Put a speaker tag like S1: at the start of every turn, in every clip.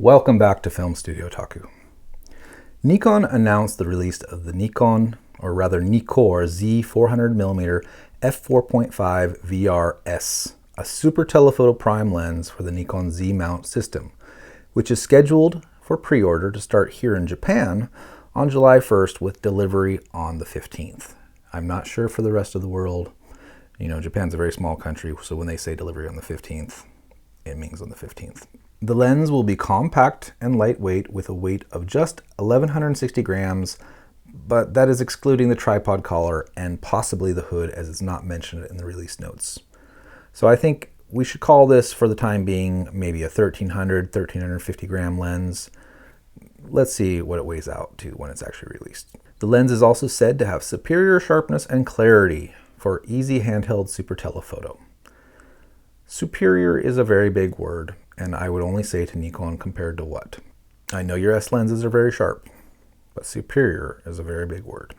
S1: Welcome back to Film Studio Taku. Nikon announced the release of the Nikkor Z 400mm f4.5 VRS, a super telephoto prime lens for the Nikkor Z mount system, which is scheduled for pre-order to start here in Japan on July 1st with delivery on the 15th. I'm not sure for the rest of the world. You know, Japan's a very small country, so when they say delivery on the 15th, it means on the 15th. The lens will be compact and lightweight with a weight of just 1,160 grams, but that is excluding the tripod collar and possibly the hood, as it's not mentioned in the release notes. So I think we should call this, for the time being, maybe a 1,350 gram lens. Let's see what it weighs out to when it's actually released. The lens is also said to have superior sharpness and clarity for easy handheld super telephoto. Superior is a very big word, and I would only say to Nikon compared to what? I know your S lenses are very sharp, but superior is a very big word.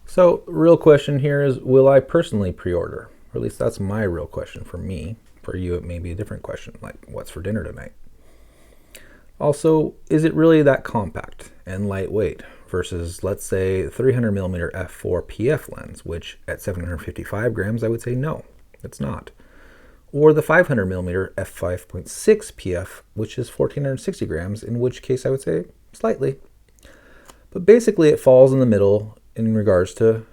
S1: So, real question here is, will I personally pre-order? Or at least that's my real question for me. For you, it may be a different question, like what's for dinner tonight? Also, is it really that compact and lightweight versus, let's say, 300mm f4 PF lens, which at 755 grams, I would say no, it's not. Or the 500mm f5.6 PF, which is 1,460 grams, in which case I would say slightly. But basically it falls in the middle in regards to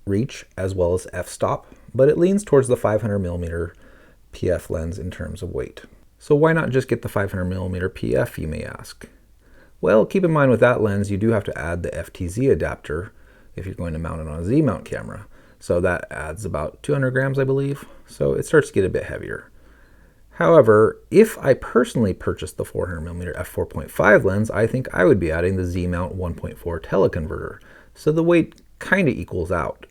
S1: reach as well as f-stop, but it leans towards the 500mm PF lens in terms of weight. So why not just get the 500mm PF, you may ask? Well, keep in mind with that lens, you do have to add the FTZ adapter if you're going to mount it on a Z-mount camera. So that adds about 200 grams, I believe. So it starts to get a bit heavier. However, if I personally purchased the 400mm f4.5 lens, I think I would be adding the Z-mount 1.4 teleconverter. So the weight kind of equals out.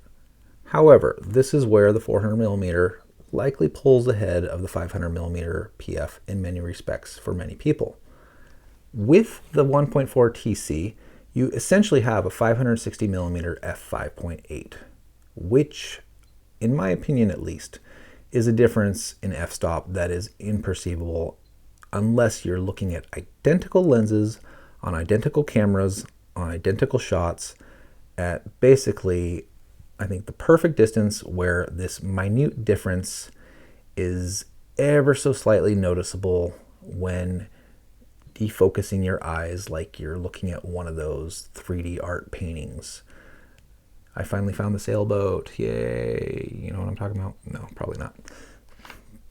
S1: However, this is where the 400mm likely pulls ahead of the 500mm PF in many respects for many people. With the 1.4 TC, you essentially have a 560mm f5.8, which, in my opinion at least, is a difference in f-stop that is imperceivable unless you're looking at identical lenses on identical cameras on identical shots at basically, I think, the perfect distance where this minute difference is ever so slightly noticeable when defocusing your eyes like you're looking at one of those 3D art paintings. I finally found the sailboat, yay, you know what I'm talking about? No, probably not.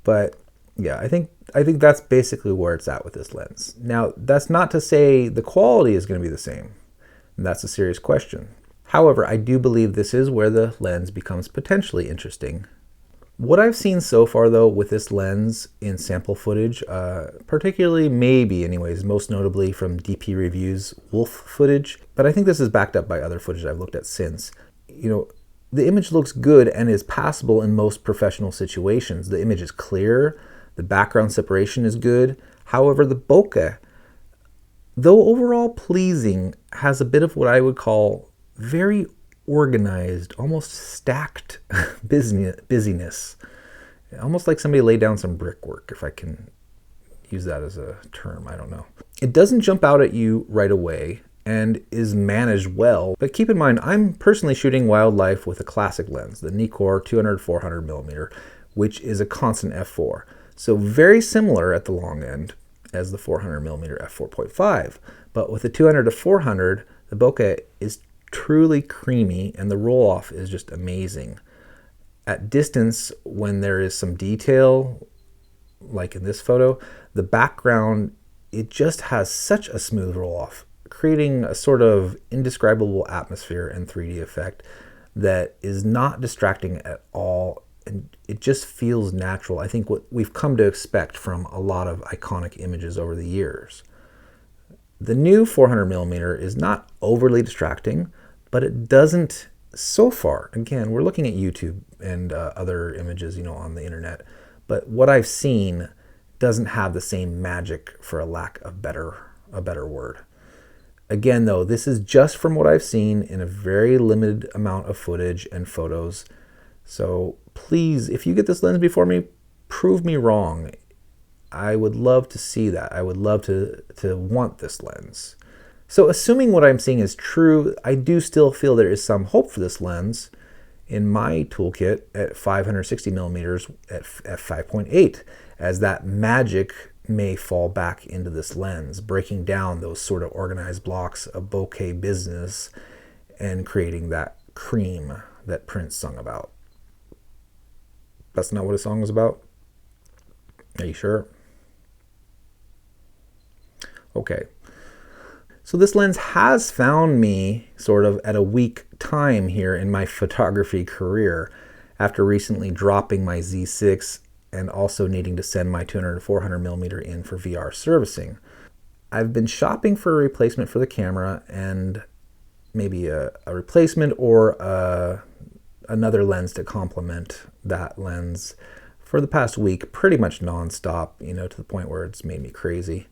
S1: But yeah, I think that's basically where it's at with this lens. Now, that's not to say the quality is going to be the same. And that's a serious question. However, I do believe this is where the lens becomes potentially interesting. What I've seen so far, though, with this lens in sample footage, particularly maybe anyways, most notably from DP Review's Wolf footage, but I think this is backed up by other footage I've looked at since. You know, the image looks good and is passable in most professional situations. The image is clear, the background separation is good. However, the bokeh, though overall pleasing, has a bit of what I would call very organized, almost stacked busyness. Almost like somebody laid down some brickwork, if I can use that as a term, I don't know. It doesn't jump out at you right away and is managed well, but keep in mind, I'm personally shooting wildlife with a classic lens, the Nikkor 200-400mm, which is a constant f4. So very similar at the long end as the 400mm f4.5, but with the 200 to 400, the bokeh is truly creamy and the roll-off is just amazing. At distance, when there is some detail, like in this photo, the background, it just has such a smooth roll-off, creating a sort of indescribable atmosphere and 3D effect that is not distracting at all, and it just feels natural. I think what we've come to expect from a lot of iconic images over the years. The new 400mm is not overly distracting, but it doesn't, so far, again, we're looking at YouTube and other images, you know, on the internet, but what I've seen doesn't have the same magic, for a lack of a better word. Again, though, this is just from what I've seen in a very limited amount of footage and photos. So please, if you get this lens before me, prove me wrong. I would love to see that. I would love to want this lens. So assuming what I'm seeing is true, I do still feel there is some hope for this lens in my toolkit at 560 millimeters at f5.8, as that magic may fall back into this lens, breaking down those sort of organized blocks of bokeh business and creating that cream that Prince sung about. That's not what his song was about? Are you sure? Okay. So this lens has found me sort of at a weak time here in my photography career after recently dropping my Z6 and also needing to send my 200 to 400 millimeter in for VR servicing. I've been shopping for a replacement for the camera and maybe a replacement or another lens to complement that lens for the past week, pretty much nonstop, to the point where it's made me crazy.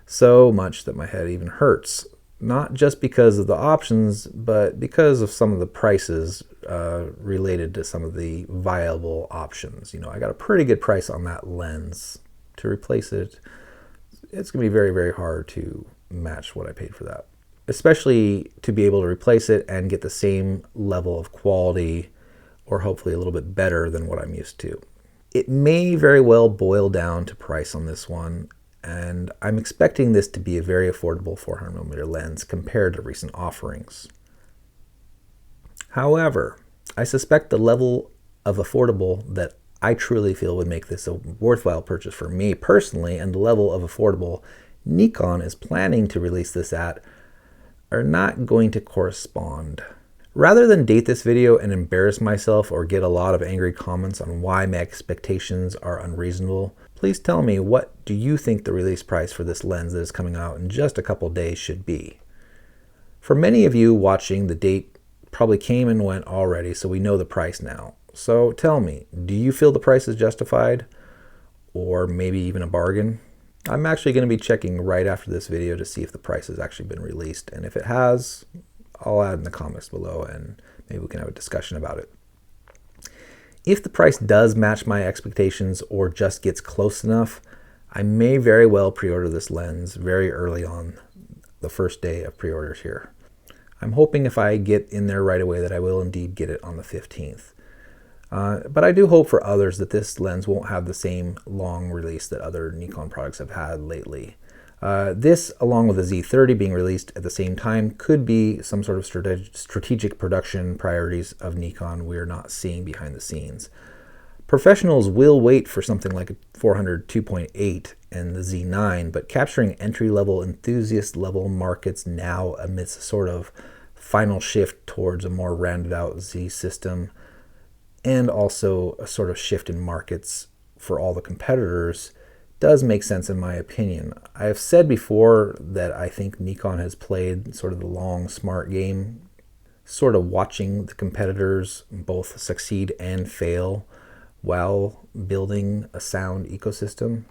S1: So much that my head even hurts. Not just because of the options, but because of some of the prices related to some of the viable options. I got a pretty good price on that lens. To replace it, it's going to be very, very hard to match what I paid for that. Especially to be able to replace it and get the same level of quality, or hopefully a little bit better than what I'm used to. It may very well boil down to price on this one, and I'm expecting this to be a very affordable 400mm lens compared to recent offerings. However, I suspect the level of affordable that I truly feel would make this a worthwhile purchase for me personally, and the level of affordable Nikon is planning to release this at, are not going to correspond. Rather than date this video and embarrass myself or get a lot of angry comments on why my expectations are unreasonable, please tell me, what do you think the release price for this lens that is coming out in just a couple days should be? For many of you watching, the date probably came and went already, so we know the price now. So tell me, do you feel the price is justified? Or maybe even a bargain? I'm actually going to be checking right after this video to see if the price has actually been released, and if it has, I'll add in the comments below and maybe we can have a discussion about it. If the price does match my expectations or just gets close enough, I may very well pre-order this lens very early on the first day of pre-orders here. I'm hoping if I get in there right away that I will indeed get it on the 15th. But I do hope for others that this lens won't have the same long release that other Nikon products have had lately. This, along with the Z30 being released at the same time, could be some sort of strategic production priorities of Nikon we're not seeing behind the scenes. Professionals will wait for something like a 400 2.8 and the Z9, but capturing entry-level, enthusiast-level markets now amidst a sort of final shift towards a more rounded-out Z system, and also a sort of shift in markets for all the competitors, does make sense in my opinion. I have said before that I think Nikon has played sort of the long, smart game, sort of watching the competitors both succeed and fail while building a sound ecosystem.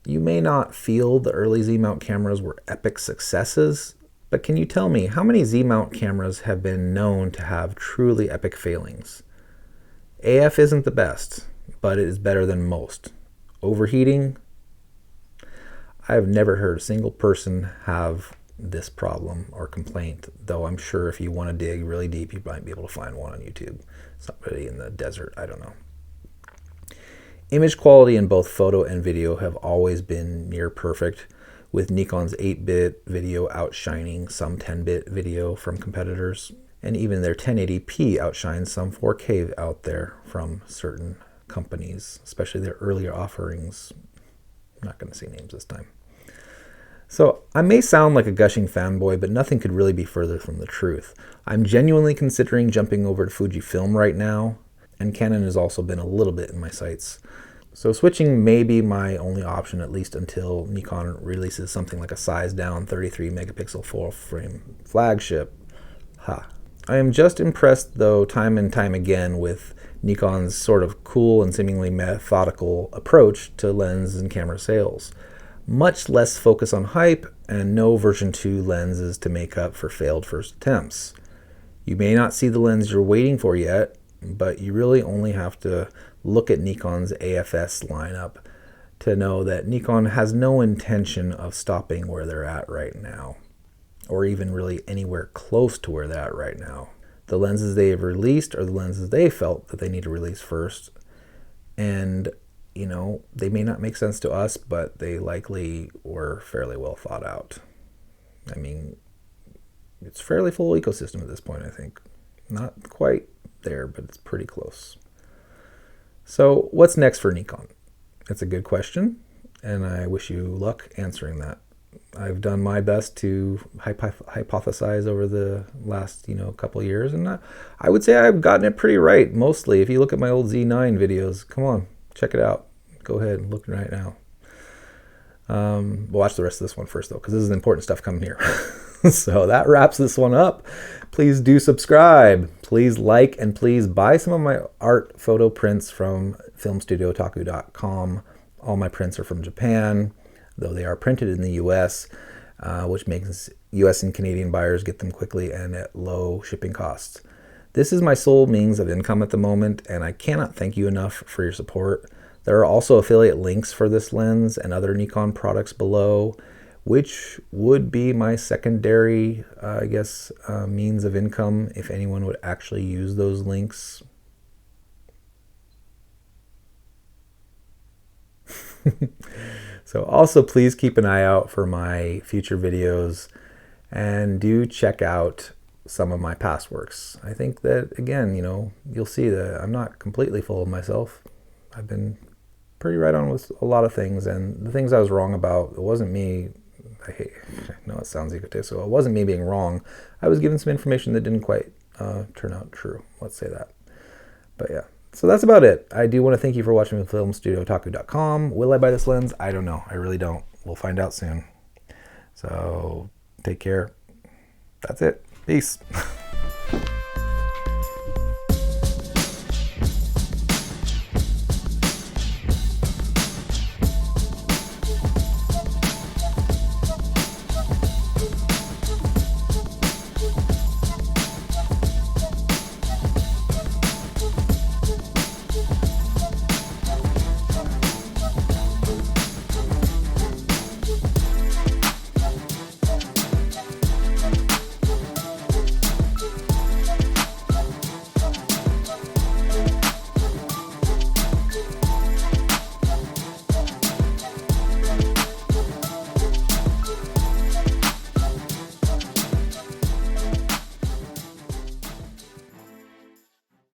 S1: You may not feel the early Z-mount cameras were epic successes, but can you tell me how many Z-mount cameras have been known to have truly epic failings? AF isn't the best, but it is better than most. Overheating? I have never heard a single person have this problem or complaint, though I'm sure if you want to dig really deep, you might be able to find one on YouTube. Somebody in the desert, I don't know. Image quality in both photo and video have always been near perfect, with Nikon's 8-bit video outshining some 10-bit video from competitors, and even their 1080p outshines some 4K out there from certain companies, especially their earlier offerings. I'm not going to say names this time. So I may sound like a gushing fanboy, but nothing could really be further from the truth. I'm genuinely considering jumping over to Fujifilm right now, and Canon has also been a little bit in my sights. So switching may be my only option, at least until Nikon releases something like a size down 33 megapixel full frame flagship. I am just impressed though time and time again with Nikon's sort of cool and seemingly methodical approach to lens and camera sales. Much less focus on hype and no version 2 lenses to make up for failed first attempts. You may not see the lens you're waiting for yet, but you really only have to look at Nikon's AFS lineup to know that Nikon has no intention of stopping where they're at right now, or even really anywhere close to where they're at right now. The lenses they have released are the lenses they felt that they need to release first. And, you know, they may not make sense to us, but they likely were fairly well thought out. I mean, it's fairly full ecosystem at this point, I think. Not quite there, but it's pretty close. So what's next for Nikon? It's a good question, and I wish you luck answering that. I've done my best to hypothesize over the last, couple of years, and I would say I've gotten it pretty right, mostly. If you look at my old Z9 videos, come on, check it out. Go ahead and look right now. Watch the rest of this one first, though, because this is important stuff coming here. So that wraps this one up. Please do subscribe. Please like, and please buy some of my art photo prints from Film-Studio-Taku.in-Japan. All my prints are from Japan, though they are printed in the US, which makes US and Canadian buyers get them quickly and at low shipping costs. This is my sole means of income at the moment, and I cannot thank you enough for your support. There are also affiliate links for this lens and other Nikon products below, which would be my secondary, means of income if anyone would actually use those links. So also please keep an eye out for my future videos, and do check out some of my past works. I think that, again, you'll see that I'm not completely full of myself. I've been pretty right on with a lot of things, and the things I was wrong about, it wasn't me. I know it sounds egotistical. It wasn't me being wrong. I was given some information that didn't quite turn out true. Let's say that. But yeah. So that's about it. I do want to thank you for watching Film-Studio-Taku.in-Japan. Will I buy this lens? I don't know. I really don't. We'll find out soon. So take care. That's it. Peace.